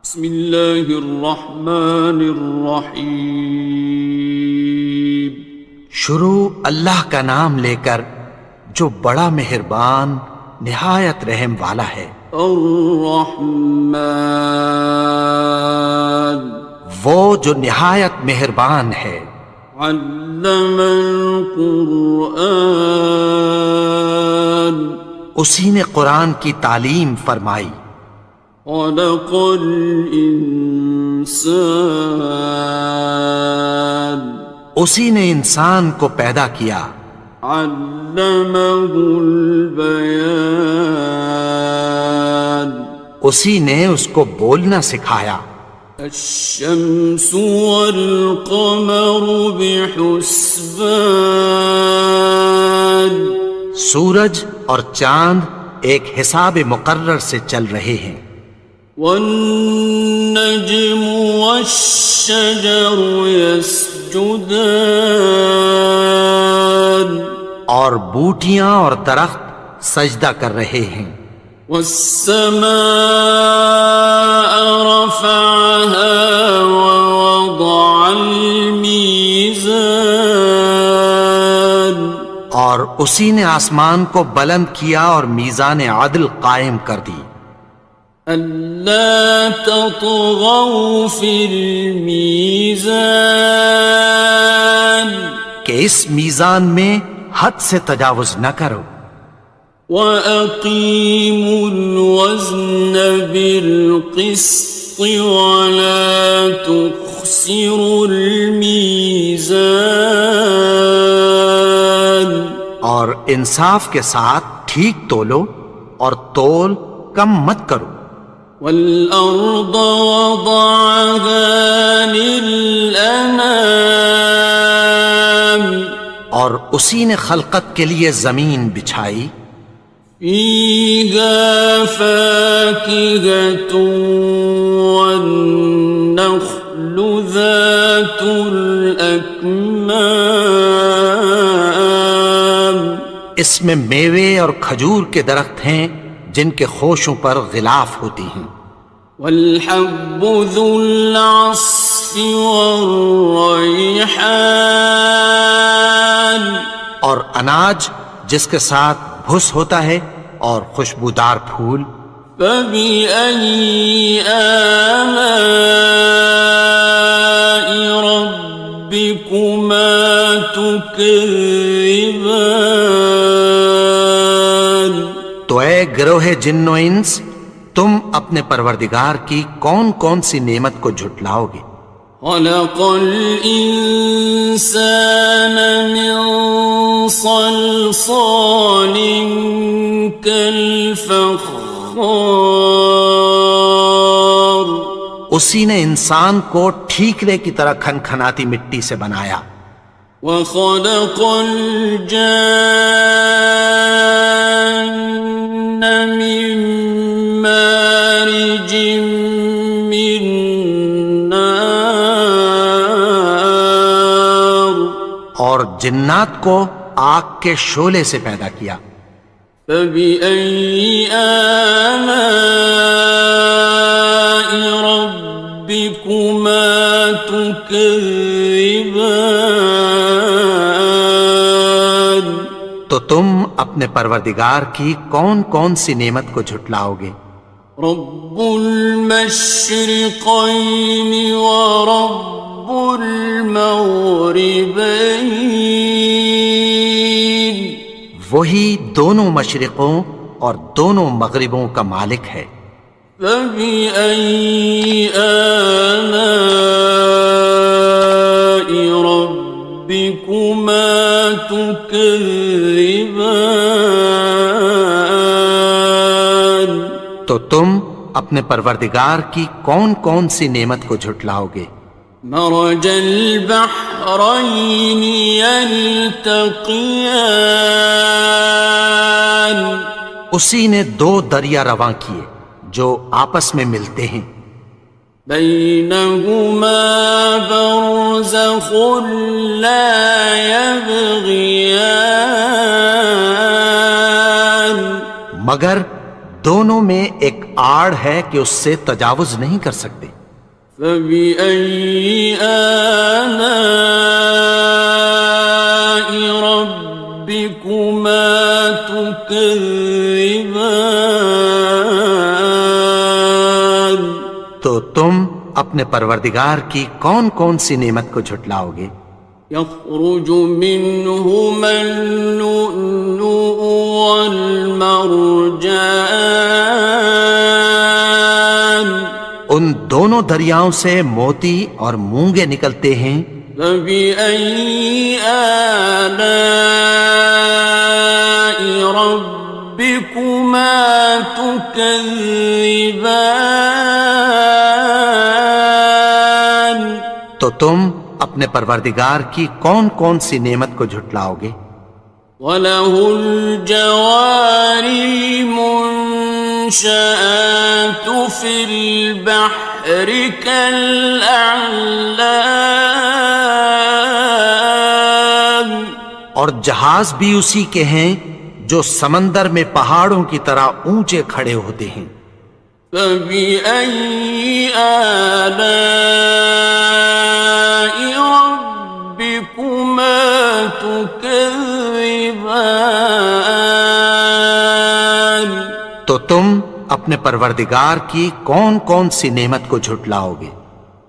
بسم اللہ الرحمن الرحیم۔ شروع اللہ کا نام لے کر جو بڑا مہربان نہایت رحم والا ہے۔ الرحمن، وہ جو نہایت مہربان ہے۔ علم القرآن، اسی نے قرآن کی تعلیم فرمائی۔ خلق الانسان، اسی نے انسان کو پیدا کیا۔ علمہ البیان، اسی نے اس کو بولنا سکھایا۔ الشمس والقمر بحسبان، سورج اور چاند ایک حساب مقرر سے چل رہے ہیں۔ والنجم والشجر يسجدان، اور بوٹیاں اور درخت سجدہ کر رہے ہیں۔ والسماء رفعها ووضع الميزان، اور اسی نے آسمان کو بلند کیا اور میزان عدل قائم کر دی۔ ألا تطغوا في الميزان، کہ اس میزان میں حد سے تجاوز نہ کرو۔ وَأَقِيمُوا الْوَزْنَ بِالْقِسْطِ وَلَا تُخْسِرُوا الْمِيزَانَ، اور انصاف کے ساتھ ٹھیک تولو اور تول کم مت کرو۔ وَالْأَرْضَ وَضَعَهَا لِلْأَنَامِ، اور اسی نے خلقت کے لیے زمین بچھائی۔ فِيهَا فَاكِهَةٌ وَالنَّخْلُ ذَاتُ الْأَكْمَامِ، اس میں میوے اور کھجور کے درخت ہیں جن کے خوشوں پر غلاف ہوتی ہیں۔ وَالْحَبُّ ذُو الْعَصْفِ وَالرَّيْحَانِ، اور اناج جس کے ساتھ بھس ہوتا ہے اور خوشبودار پھول۔ فَبِأَيِّ آلَاءِ رَبِّكُمَا تُكَذِّبَانِ، تو اے گروہ جن و انس، تم اپنے پروردگار کی کون کون سی نعمت کو جھٹلاؤ گے؟ خَلَقَ الْإِنسَانَ مِنْ صَلْصَالٍ كَالْفَخَّارِ، اسی نے انسان کو ٹھیکرے کی طرح کھنکھناتی مٹی سے بنایا۔ وَخَلَقَ الْجَانَّ مِن مَّارِجٍ مِّن نَّارٍ، اور جنات کو آگ کے شعلے سے پیدا کیا۔ فَبِأَيِّ آلَاءِ رَبِّكُمَا تُكَذِّبَانِ، تو تم اپنے پروردگار کی کون کون سی نعمت کو جھٹلاؤ گے؟ رب المشرقین ورب المغربین، وہی دونوں مشرقوں اور دونوں مغربوں کا مالک ہے۔ فَبِأَيِّ آلَاءِ رَبِّكُمَا تُكَذِّبَانِ، تو تم اپنے پروردگار کی کون کون سی نعمت کو جھٹلاؤ گے؟ مرج البحرین یلتقیان، اسی نے دو دریا رواں کیے جو آپس میں ملتے ہیں۔ بینہما برزخ لا یبغیان، مگر دونوں میں ایک آڑ ہے کہ اس سے تجاوز نہیں کر سکتے۔ فبأي آلاء ربكما تكذبان؟ تو تم اپنے پروردگار کی کون کون سی نعمت کو جھٹلاؤ گے؟ يخرج منهما اللؤلؤ والمرجان، ان دونوں دریاؤں سے موتی اور مونگے نکلتے ہیں۔ فبأي آلاء ربكما تكذبان؟ تو تم اپنے پروردگار کی کون کون سی نعمت کو جھٹلاؤ گے؟ وَلَهُ الْجَوَارِ الْمُنشَآتُ فِي الْبَحْرِ كَالْأَعْلَامِ، اور جہاز بھی اسی کے ہیں جو سمندر میں پہاڑوں کی طرح اونچے کھڑے ہوتے ہیں۔ فَبِأَيِّ آلَاءِ رَبِّكُمَا تُكَذِّبَانِ؟ تو تم اپنے پروردگار کی کون کون سی نعمت کو جھٹلاؤ گے؟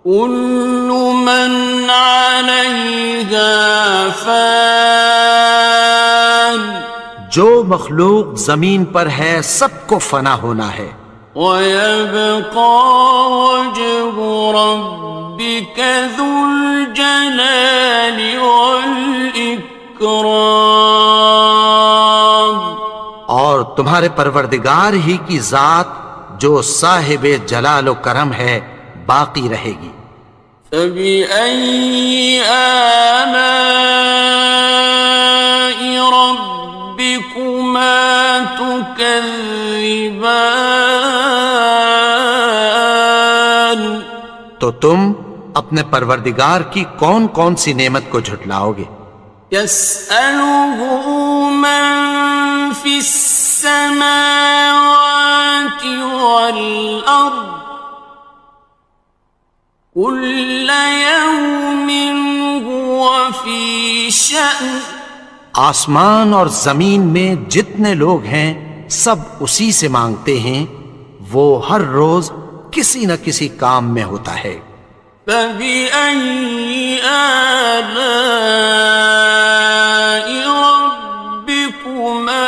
كُلُّ مَنْ عَلَيْهَا فَانٍ، جو مخلوق زمین پر ہے سب کو فنا ہونا ہے۔ وَيَبْقَى وَجْهُ رَبِّكَ ذُو الْجَلَالِ وَالْإِكْرَامِ، اور تمہارے پروردگار ہی کی ذات جو صاحب جلال و کرم ہے باقی رہے گی۔ فَبِأَيِّ آلَاءِ رَبِّكُمَا تُكَذِّبَانِ؟ تو تم اپنے پروردگار کی کون کون سی نعمت کو جھٹلاؤ گے؟ يَسْأَلُهُ مَن فِي السَّمَاوَاتِ وَالْأَرْضِ كُلَّ يَوْمٍ هُوَ فِي شَأْنٍ، آسمان اور زمین میں جتنے لوگ ہیں سب اسی سے مانگتے ہیں، وہ ہر روز کسی نہ کسی کام میں ہوتا ہے۔ فَبِأَيِّ آلَاءِ رَبِّكُمَا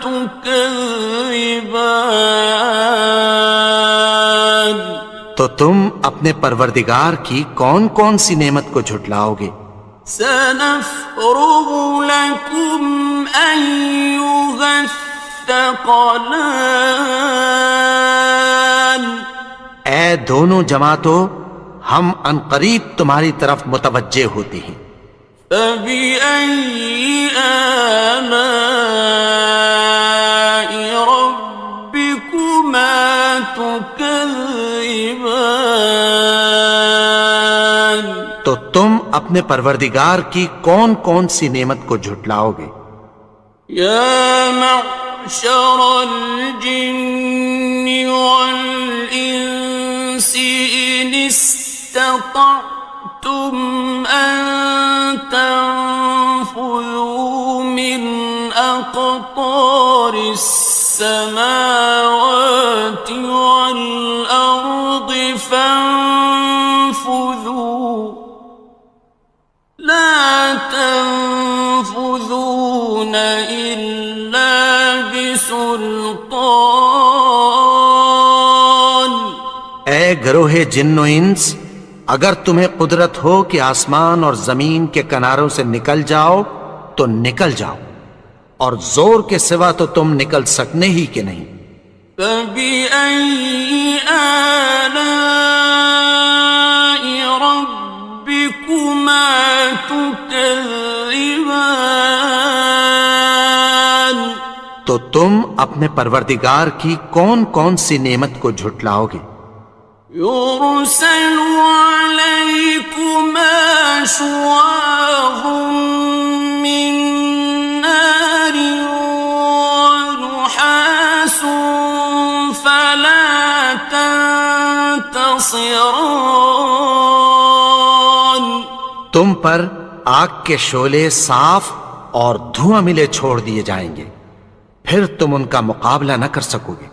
تُكَذِّبَانِ؟ تو تم اپنے پروردگار کی کون کون سی نعمت کو جھٹلاؤ گے؟ سَنَفْرُغُ لَكُمْ أَيُّهَ الثَّقَلَانِ، اے دونوں جماعتوں، ہم عنقریب تمہاری طرف متوجہ ہوتے ہیں۔ فَبِأَيِّ آلَاءِ رَبِّكُمَا تُكَذِّبَانِ؟ تو تم اپنے پروردگار کی کون کون سی نعمت کو جھٹلاؤ گے؟ يَا مَعْشَرَ الْجِنِّ وَالْإِنسِ إِنِ اسْتَطَعْتُمْ أَن تَنفُذُوا مِنْ أَقْطَارِ السَّمَاوَاتِ وَالْأَرْضِ فَانفُذُوا لَا تَنفُذُونَ إِلَّا بِسُلْطَانٍ۔ اے گروہ جن و انس، اگر تمہیں قدرت ہو کہ آسمان اور زمین کے کناروں سے نکل جاؤ تو نکل جاؤ، اور زور کے سوا تو تم نکل سکنے ہی کہ نہیں۔ فَبِأَيِّ آلَاءِ رَبِّكُمَا تُكَذِّبَانِ؟ تو تم اپنے پروردگار کی کون کون سی نعمت کو جھٹلاؤ گے؟ يُرْسَلُ عَلَيْكُمَا شُوَاظٌ مِّن نَّارٍ وَنُحَاسٌ خاصران. تم پر آگ کے شعلے صاف اور دھواں ملے چھوڑ دیے جائیں گے، پھر تم ان کا مقابلہ نہ کر سکو گے۔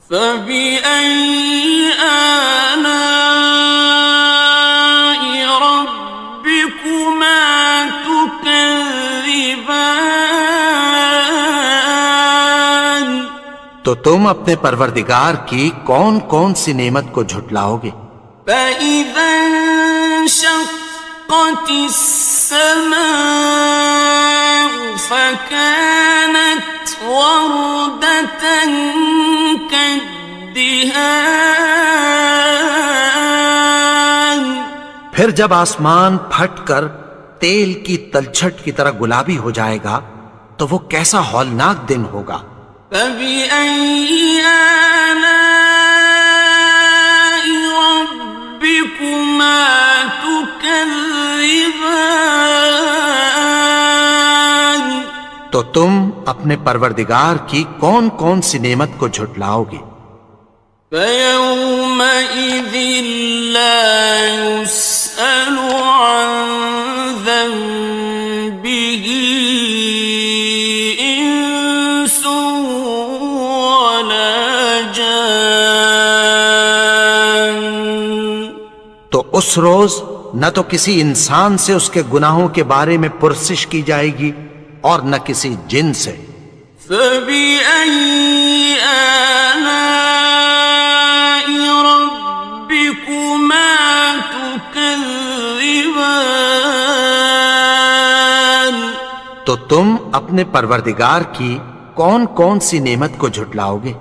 فبأي آلاء ربكما تكذبان. تو تم اپنے پروردگار کی کون کون سی نعمت کو جھٹلاؤ گے؟ فإذا انشقت السماء فكانت وردة كالدهان. پھر جب آسمان پھٹ کر تیل کی تلچھٹ کی طرح گلابی ہو جائے گا تو وہ کیسا ہولناک دن ہوگا۔ فبأي آلاء ربكما تكذبان. تو تم اپنے پروردگار کی کون کون سی نعمت کو جھٹلاؤ گے؟ فيومئذ لا يسأل عن ذنبه إنس ولا جان. تو اس روز نہ تو کسی انسان سے اس کے گناہوں کے بارے میں پرسش کی جائے گی اور نہ کسی جن سے۔ فبأي آلاء ربكما تكذبان. تو تم اپنے پروردگار کی کون کون سی نعمت کو جھٹلاؤ گے؟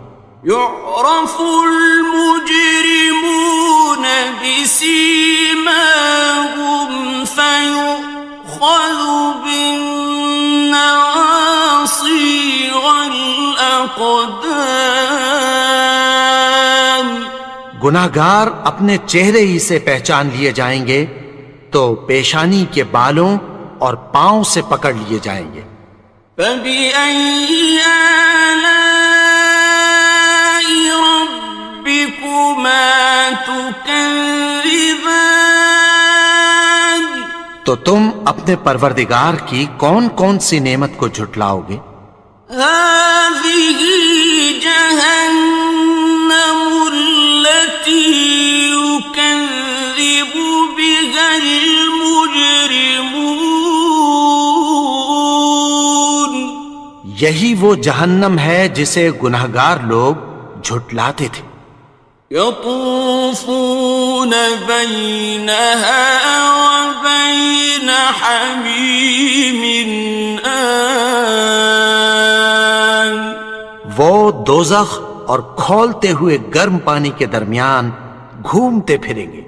يعرف المجرمون بسيماهم فيؤخذ بالنواصي والأقدام. گناہگار اپنے چہرے ہی سے پہچان لیے جائیں گے تو پیشانی کے بالوں اور پاؤں سے پکڑ لیے جائیں گے۔ فبأي آلاء ربكما تكذبان. تو تم اپنے پروردگار کی کون کون سی نعمت کو جھٹلاؤ گے؟ هذه جهنم التي يكذب بها المجرمون. یہی وہ جہنم ہے جسے گناہگار لوگ جھٹلاتے تھے۔ يطوفون بينها وبين حميم آن. وہ دوزخ اور کھولتے ہوئے گرم پانی کے درمیان گھومتے پھریں گے۔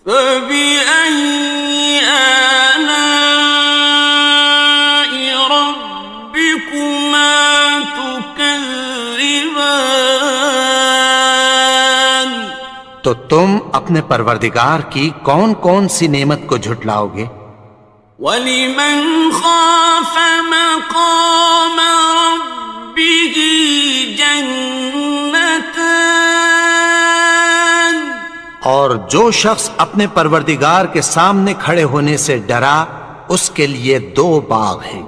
فبأي آلاء ربكما تكذبان. تو تم اپنے پروردگار کی کون کون سی نعمت کو جھٹلاؤ گے؟ وَلِمَنْ خَافَ مَقَامَ رَبِّهِ جَنَّتَانِ. اور جو شخص اپنے پروردگار کے سامنے کھڑے ہونے سے ڈرا اس کے لیے دو باغ ہیں۔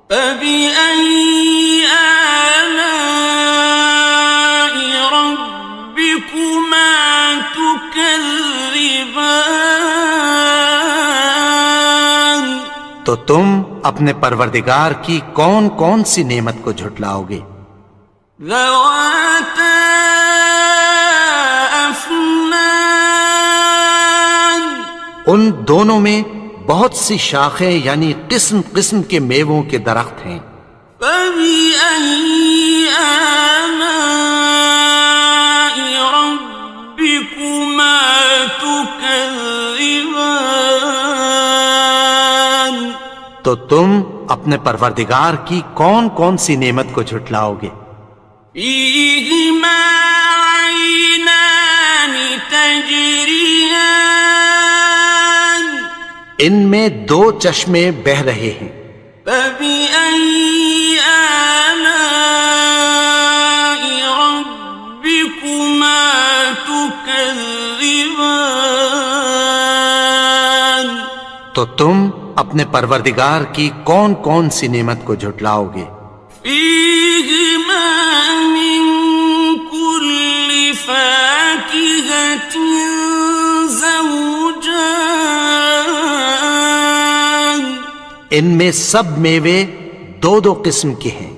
فَبِأَيِّ آلَاءِ رَبِّكُمَا تُكَذِّبَانِ. تو تم اپنے پروردگار کی کون کون سی نعمت کو جھٹلاؤ گے؟ ذَوَاتَا أَفْنَانٍ. ان دونوں میں بہت سی شاخیں یعنی قسم قسم کے میووں کے درخت ہیں۔ فَبِأَيِّ آلَاءِ رَبِّكُمَا تُكَذِّبَانِ. تو تم اپنے پروردگار کی کون کون سی نعمت کو جھٹلاؤ گے؟ فِيهِمَا عَيْنَانِ تَجْرِيَانِ. ان میں دو چشمے بہہ رہے ہیں۔ فَبِأَيِّ آلَاءِ رَبِّكُمَا تُكَذِّبَانِ. تكذبان تو تم اپنے پروردگار کی کون کون سی نعمت کو جھٹلاؤ گے؟ فيهما من كل فاكهة زوجان ان میں سب میوے دو دو قسم کے ہیں۔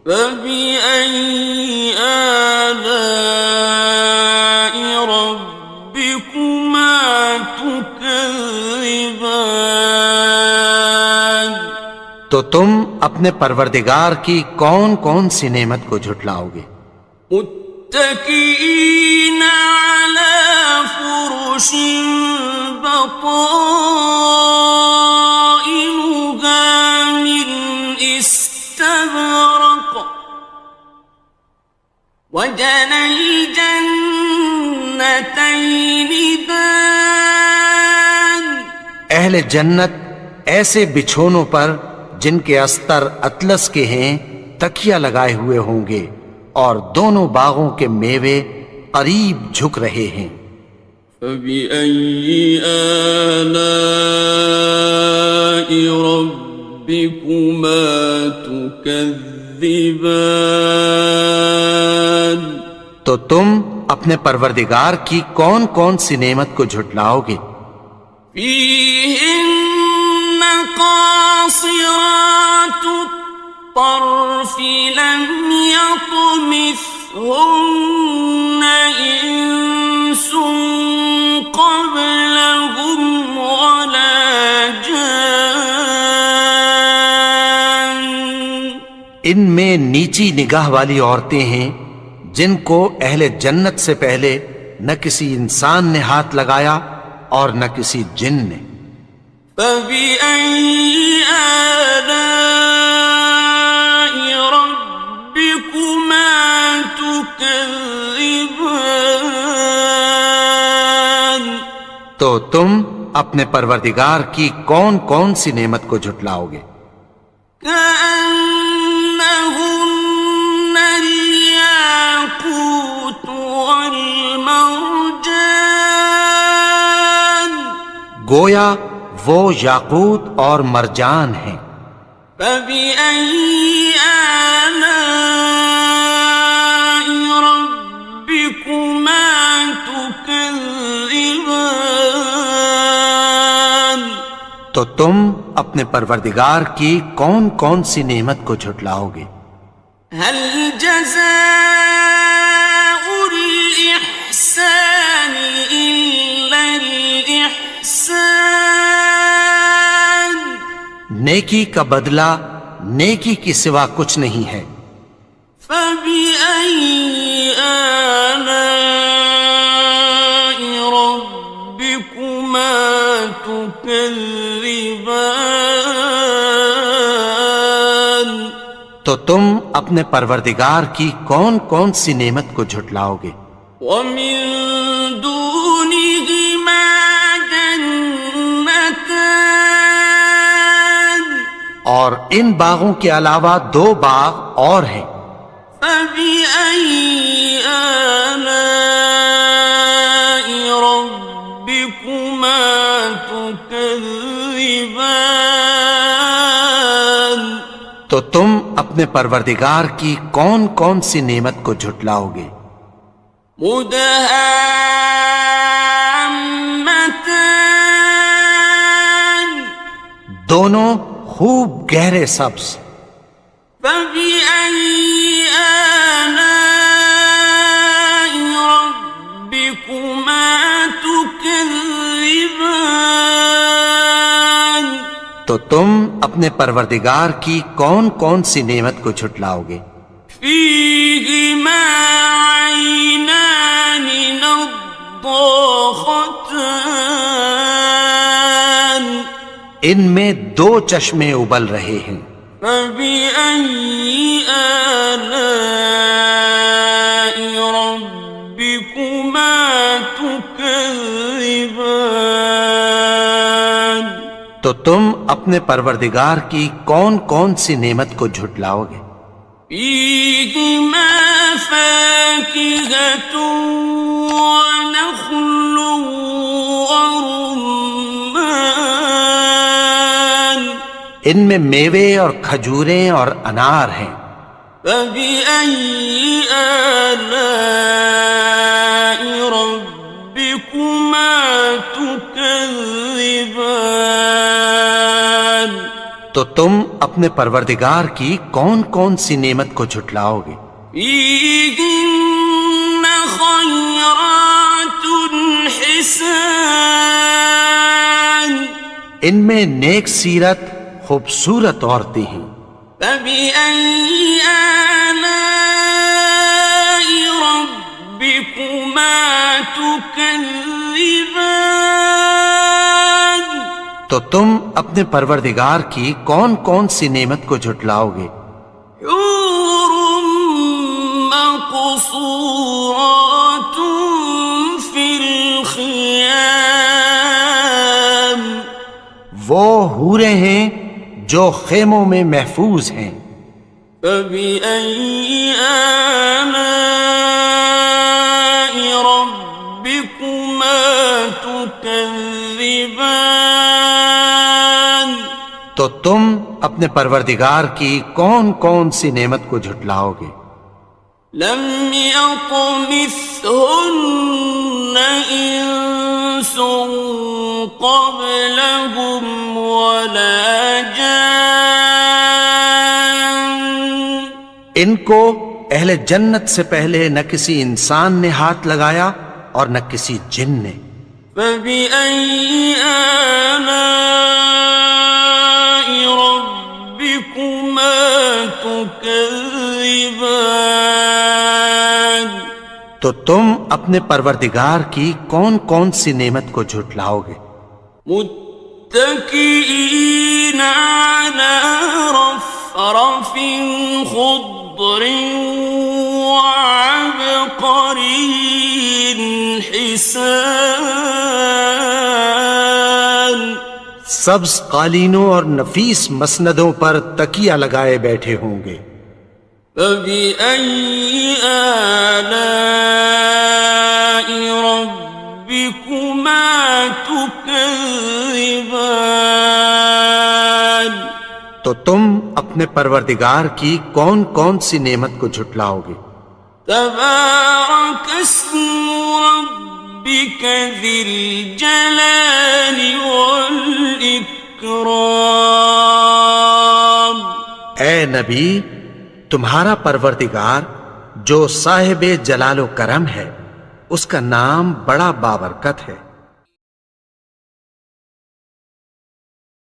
فبأي آلاء ربكما تكذبان تو تم اپنے پروردگار کی کون کون سی نعمت کو جھٹلاؤ گے؟ متكئين على فرش بطائنها من استبرق وجنى الجنتين دان اہل جنت ایسے بچھونوں پر جن کے استر اطلس کے ہیں تکیہ لگائے ہوئے ہوں گے اور دونوں باغوں کے میوے قریب جھک رہے ہیں۔ فبأي آلاء ربكما تكذبان تو تم اپنے پروردگار کی کون کون سی نعمت کو جھٹلاؤ گے؟ فيهن قاصرات الطرف لم يطمثهن إنس قبلهم ولا جان ان میں نیچی نگاہ والی عورتیں ہیں جن کو اہل جنت سے پہلے نہ کسی انسان نے ہاتھ لگایا اور نہ کسی جن نے۔ فبأي آلاء ربكما تكذبان تو تم اپنے پروردگار کی کون کون سی نعمت کو جھٹلاؤ گے؟ كأنهن الياقوت والمرجان گویا وہ یاقوت اور مرجان ہیں۔ فبأي آلاء ربكما تكذبان تو تم اپنے پروردگار کی کون کون سی نعمت کو جھٹلاؤ گے؟ هل جزاء الإحسان إلا الإحسان نیکی کا بدلہ نیکی کی سوا کچھ نہیں ہے۔ فبأي آلاء ربكما تكذبان تو تم اپنے پروردگار کی کون کون سی نعمت کو جھٹلاؤ گے؟ ومن دونهما جنتان اور ان باغوں کے علاوہ دو باغ اور ہیں۔ فبأي آلاء ربكما تكذبان تو تم اپنے پروردگار کی کون کون سی نعمت کو جھٹلاؤ گے؟ مدهامتان دونوں خوب گہرے سبز۔ فبأي آلاء ربكما تكذبان تو تم اپنے پروردگار کی کون کون سی نعمت کو جھٹلاؤ گے؟ فيهما عينان نضاختان ان میں دو چشمے ابل رہے ہیں۔ فبأي آلاء ربكما تكذبان تو تم اپنے پروردگار کی کون کون سی نعمت کو جھٹلاؤ گے؟ فيهما فاكهة ونخل ورمان ان میں میوے اور کھجوریں اور انار ہیں. فبأي آلاء ربكما تكذبان تو تم اپنے پروردگار کی کون کون سی نعمت کو جھٹلاؤ گے؟ فيهن خيرات حسان ان میں نیک سیرت خوبصورت عورتیں ہیں. فبأي آلاء ربكما تكذبان تو تم اپنے پروردگار کی کون کون سی نعمت کو جھٹلاؤ گے؟ حور مقصورات في الخيام وہ حوریں ہیں جو خیموں میں محفوظ ہیں. فبأي آلاء ربكما تكذبان تو تم اپنے پروردگار کی کون کون سی نعمت کو جھٹلاؤ گے؟ لم يطمثهن إنس قبلهم ولا جان ان کو اہل جنت سے پہلے نہ کسی انسان نے ہاتھ لگایا اور نہ کسی جن نے. فبأي آلاء ربكما تكذبان تو تم اپنے پروردگار کی کون کون سی نعمت کو جھٹلاؤ گے؟ متكئين على رفرف خضر وعبقري حسان سبز قالینوں اور نفیس مسندوں پر تکیہ لگائے بیٹھے ہوں گے. فبأي آلاء ربكما تكذبان تو تم اپنے پروردگار کی کون کون سی نعمت کو جھٹلاؤ گے؟ تبارك اسم ربك ذي الجلال والإكرام اے نبی، تمہارا پروردگار جو صاحب جلال و کرم ہے، اس کا نام بڑا بابرکت ہے.